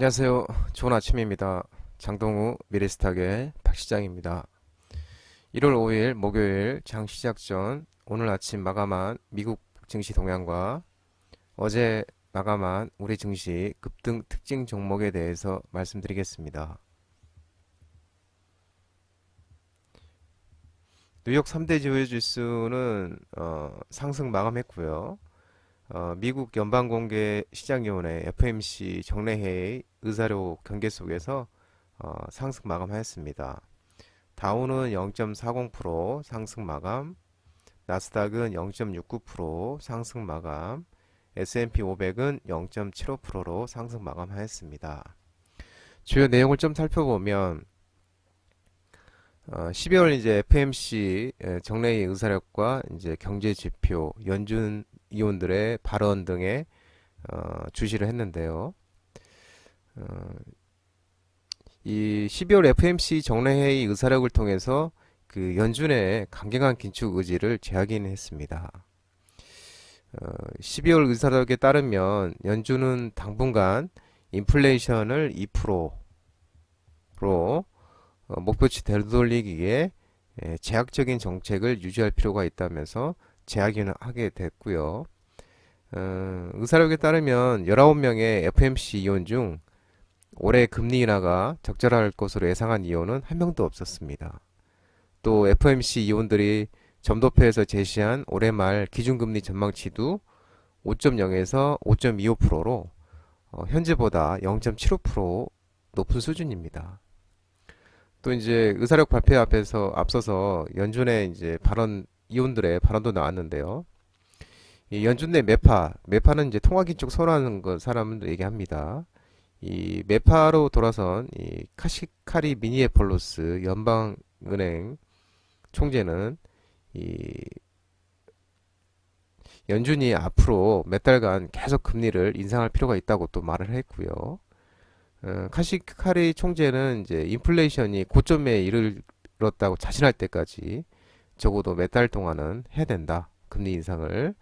안녕하세요. 좋은 아침입니다. 장동우 미래스탁의 박시장입니다. 1월 5일 목요일 장 시작 전 오늘 아침 마감한 미국 증시 동향과 어제 마감한 우리 증시 급등 특징 종목에 대해서 말씀드리겠습니다. 뉴욕 3대 주요 지수는 상승 마감했고요. 미국 연방공개 시장위원회 FOMC 정례회의 의사료 경계 속에서 상승 마감하였습니다. 다우는 0.40% 상승 마감, 나스닥은 0.69% 상승 마감, S&P 500은 0.75%로 상승 마감하였습니다. 주요 내용을 좀 살펴보면 12월 이제 FMC 정례의 의사력과 이제 경제 지표, 연준 의원들의 발언 등에 주시를 했는데요. 이 12월 FMC 정례회의 의사력을 통해서 그 연준의 강경한 긴축 의지를 재확인했습니다. 12월 의사력에 따르면 연준은 당분간 인플레이션을 2%로 목표치 되돌리기에 제약적인 정책을 유지할 필요가 있다면서 재확인을 하게 됐고요. 의사력에 따르면 19명의 FMC 위원 중 올해 금리 인하가 적절할 것으로 예상한 위원은 한 명도 없었습니다. 또 FOMC 위원들이 점도표에서 제시한 올해 말 기준금리 전망치도 5.0에서 5.25%로 현재보다 0.75% 높은 수준입니다. 또 이제 의사력 발표 앞서서 연준의 이제 위원들의 발언도 나왔는데요. 이 연준 내 매파는 이제 통화기축 선호하는 것 사람들 얘기합니다. 이 매파로 돌아선 이 카시카리 미니에폴로스 연방은행 총재는 이 연준이 앞으로 몇 달간 계속 금리를 인상할 필요가 있다고 또 말을 했고요. 카시카리 총재는 이제 인플레이션이 고점에 이르렀다고 자신할 때까지 적어도 몇 달 동안은 해야 된다. 금리 인상을.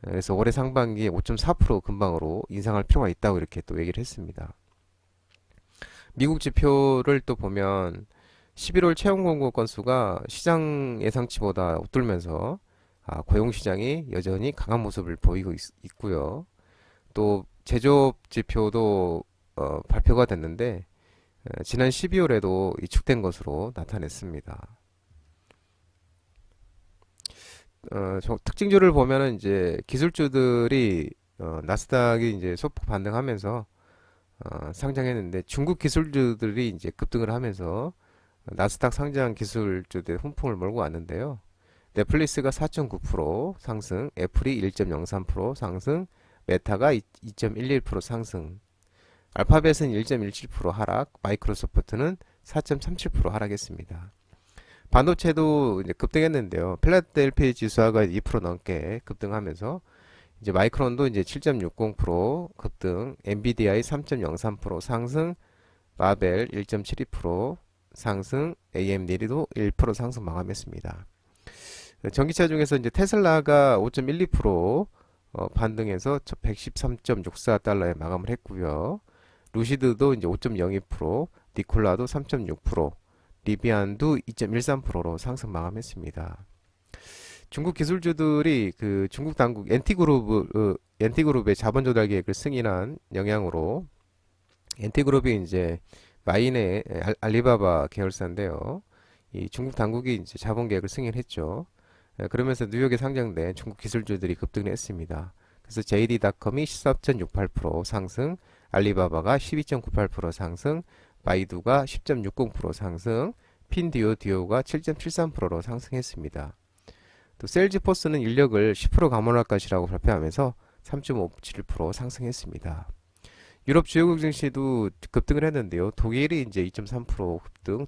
그래서 올해 상반기에 5.4% 근방으로 인상할 필요가 있다고 이렇게 또 얘기를 했습니다. 미국 지표를 또 보면 11월 채용 공고 건수가 시장 예상치보다 웃돌면서 고용 시장이 여전히 강한 모습을 보이고 있고요. 또 제조업 지표도 발표가 됐는데 지난 12월에도 위축된 것으로 나타냈습니다. 특징주를 보면은 이제 기술주들이 나스닥이 이제 소폭 반등하면서 상장했는데 중국 기술주들이 이제 급등을 하면서 나스닥 상장 기술주들 훈풍을 몰고 왔는데요. 넷플릭스가 4.9% 상승, 애플이 1.03% 상승, 메타가 2.11% 상승, 알파벳은 1.17% 하락, 마이크로소프트는 4.37% 하락했습니다. 반도체도 이제 급등했는데요. 필라델피아 지수가 2% 넘게 급등하면서 이제 마이크론도 이제 7.60% 급등, 엔비디아의 3.03% 상승, 마벨 1.72% 상승, AMD도 1% 상승 마감했습니다. 전기차 중에서 이제 테슬라가 5.12% 반등해서 113.64달러에 마감을 했고요. 루시드도 이제 5.02%, 니콜라도 3.6%, 리비안도 2.13%로 상승 마감했습니다. 중국 기술주들이 그 중국 당국 엔티그룹의 자본 조달 계획을 승인한 영향으로 엔티그룹이 이제 마인의 알리바바 계열사인데요. 이 중국 당국이 이제 자본 계획을 승인했죠. 그러면서 뉴욕에 상장된 중국 기술주들이 급등했습니다. 그래서 JD.com이 14.68% 상승, 알리바바가 12.98% 상승, 바이두가 10.60% 상승, 핀듀오가 7.73%로 상승했습니다. 또 셀즈포스는 인력을 10% 감원할 것이라고 발표하면서 3.57% 상승했습니다. 유럽 주요국 증시도 급등을 했는데요. 독일이 이제 2.3% 급등,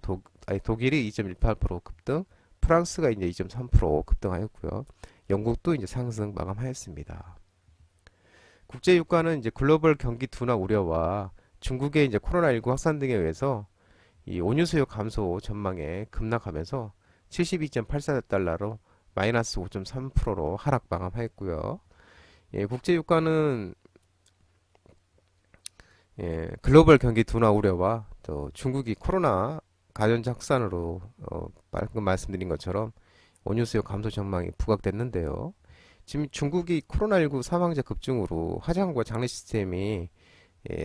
독일이 2.18% 급등, 프랑스가 이제 2.3% 급등하였고요. 영국도 이제 상승 마감하였습니다. 국제 유가는 이제 글로벌 경기 둔화 우려와 중국의 이제 코로나19 확산 등에 의해서 이 원유 수요 감소 전망에 급락하면서 72.84달러로 마이너스 5.3%로 하락 마감하였고요. 예, 국제 유가는 글로벌 경기 둔화 우려와 또 중국이 코로나 감염자 확산으로 방금 말씀드린 것처럼 원유 수요 감소 전망이 부각됐는데요. 지금 중국이 코로나19 사망자 급증으로 화장과 장례 시스템이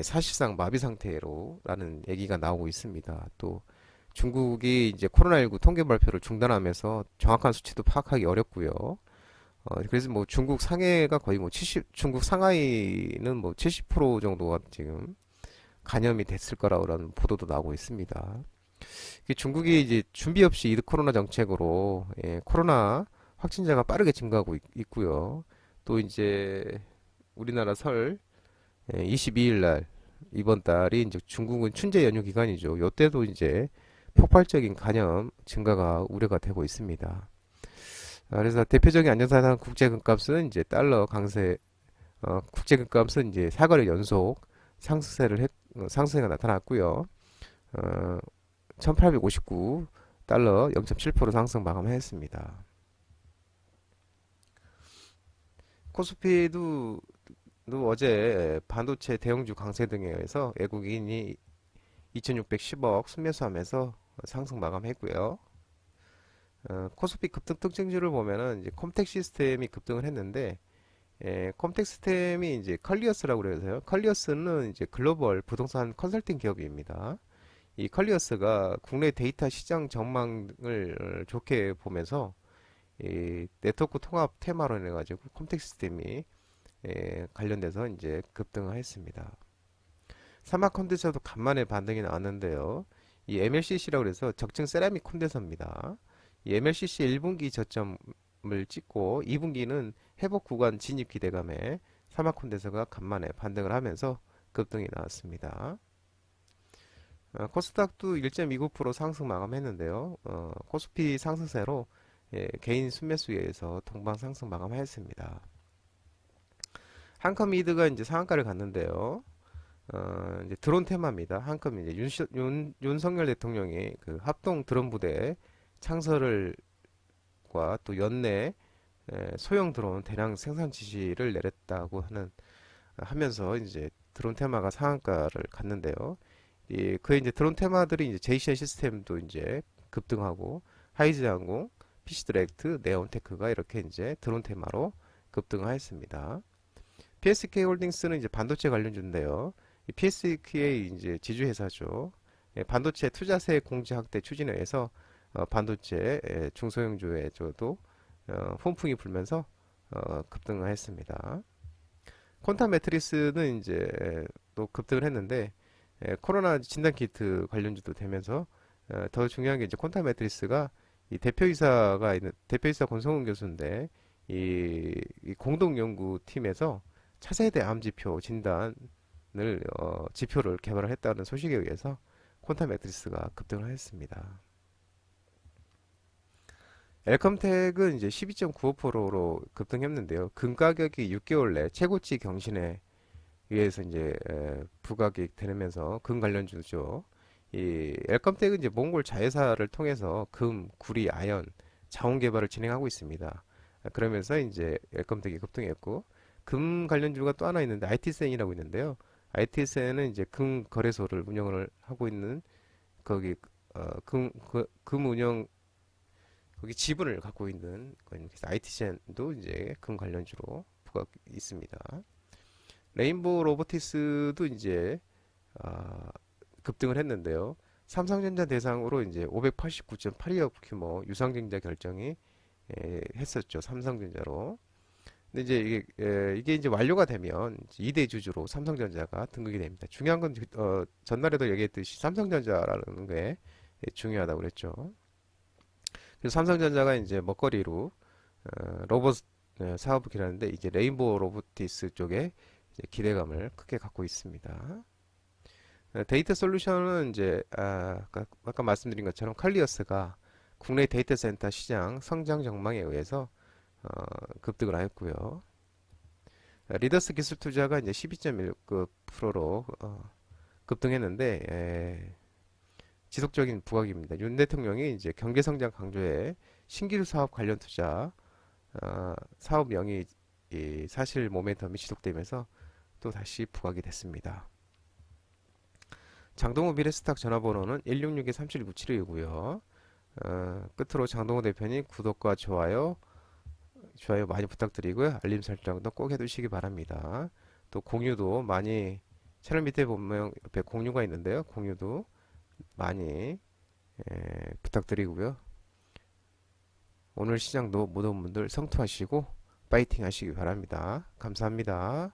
사실상 마비 상태로라는 얘기가 나오고 있습니다. 또 중국이 이제 코로나19 통계 발표를 중단하면서 정확한 수치도 파악하기 어렵고요. 그래서 뭐 중국 상해가 거의 뭐 70, 중국 상하이는 뭐 70% 정도가 지금 감염이 됐을 거라는 보도도 나오고 있습니다. 중국이 이제 준비 없이 이드 코로나 정책으로 코로나 확진자가 빠르게 증가하고 있고요. 또 이제 우리나라 설 22일 날 이번 달이 이제 중국은 춘제 연휴 기간이죠. 이때도 이제 폭발적인 감염 증가가 우려가 되고 있습니다. 그래서 대표적인 안전사상 국제금값은 이제 달러 강세, 국제금값은 이제 4거래 연속 상승세가 나타났고요. 어, 1859 달러 0.7% 상승 마감했습니다. 코스피도 어제 반도체 대형주 강세 등에 의해서 외국인이 2610억 순매수하면서 상승 마감했고요. 코스피 급등 특징주를 보면은 이제 컴텍 시스템이 급등을 했는데 컴텍 시스템이 이제 컬리어스라고 그래서요. 컬리어스는 이제 글로벌 부동산 컨설팅 기업입니다. 이 컬리어스가 국내 데이터 시장 전망을 좋게 보면서 이 네트워크 통합 테마로 인해 가지고 컴텍 시스템이 관련돼서 이제 급등을 했습니다. 사막 콘덴서도 간만에 반등이 나왔는데요. 이 MLCC라고 해서 적층 세라믹 콘덴서입니다. 이 MLCC 1분기 저점을 찍고 2분기는 회복 구간 진입 기대감에 사막 콘덴서가 간만에 반등을 하면서 급등이 나왔습니다. 코스닥도 1.29% 상승 마감했는데요. 코스피 상승세로 개인 순매수에 의해서 동방 상승 마감하였습니다. 한컴미드가 이제 상한가를 갔는데요. 이제 드론 테마입니다. 한컴 이제 윤석열 대통령이 그 합동 드론 부대 창설을과 또 연내 소형 드론 대량 생산 지시를 내렸다고 하면서 이제 드론 테마가 상한가를 갔는데요. 그 이제 드론 테마들이 이제 제이션 시스템도 이제 급등하고 하이즈 항공, PC 드렉트, 네온테크가 이렇게 이제 드론 테마로 급등을 했습니다. PSK 홀딩스는 이제 반도체 관련주인데요. 이 PSK의 이제 지주회사죠. 반도체 투자세 공제 확대 추진에 의해서 반도체 중소형주에도 훈풍이 불면서 급등을 했습니다. 콘타 매트리스는 이제 또 급등을 했는데 코로나 진단 키트 관련주도 되면서 더 중요한 게 이제 콘타 매트리스가 이 대표이사 권성훈 교수인데 이 공동 연구팀에서 차세대 암 지표 진단을 지표를 개발을 했다는 소식에 의해서 콘타 매트리스가 급등을 했습니다. 엘컴텍은 이제 12.95%로 급등했는데요. 금 가격이 6개월 내 최고치 경신에 의해서 이제 부각이 되면서 금 관련주죠. 이 엘컴텍은 이제 몽골 자회사를 통해서 금, 구리, 아연, 자원 개발을 진행하고 있습니다. 그러면서 이제 엘컴텍이 급등했고 금 관련주가 또 하나 있는데 IT센이라고 있는데요. IT센은 이제 금 거래소를 운영을 하고 있는 거기 금 운영 거기 지분을 갖고 있는 그래서 IT센도 이제 금 관련주로 부각 있습니다. 레인보우 로보티스도 이제 급등을 했는데요. 삼성전자 대상으로 이제 589.82억 규모 유상증자 결정이 했었죠. 삼성전자로. 근데 이제 이게 이제 완료가 되면 2대 주주로 삼성전자가 등극이 됩니다. 중요한 건 전날에도 얘기했듯이 삼성전자라는 게 중요하다고 그랬죠. 그래서 삼성전자가 이제 먹거리로 로봇 사업을 기라는데 이제 레인보우 로보티스 쪽에 이제 기대감을 크게 갖고 있습니다. 데이터 솔루션은 이제 아까 말씀드린 것처럼 칼리어스가 국내 데이터 센터 시장 성장 전망에 의해서 급등을 하였고요. 리더스 기술 투자가 이제 12.1%로 급등했는데 지속적인 부각입니다. 윤 대통령이 이제 경제 성장 강조에 신기술 사업 관련 투자 사업 영위 사실 모멘텀이 지속되면서 또 다시 부각이 됐습니다. 장동호 미래스탁 전화번호는 166-3797이고요. 끝으로 장동호 대표님 구독과 좋아요 많이 부탁드리고요. 알림 설정도 꼭 해두시기 바랍니다. 또 공유도 많이 채널 밑에 보면 옆에 공유가 있는데요. 공유도 많이 부탁드리고요. 오늘 시장도 모든 분들 성투하시고 파이팅 하시기 바랍니다. 감사합니다.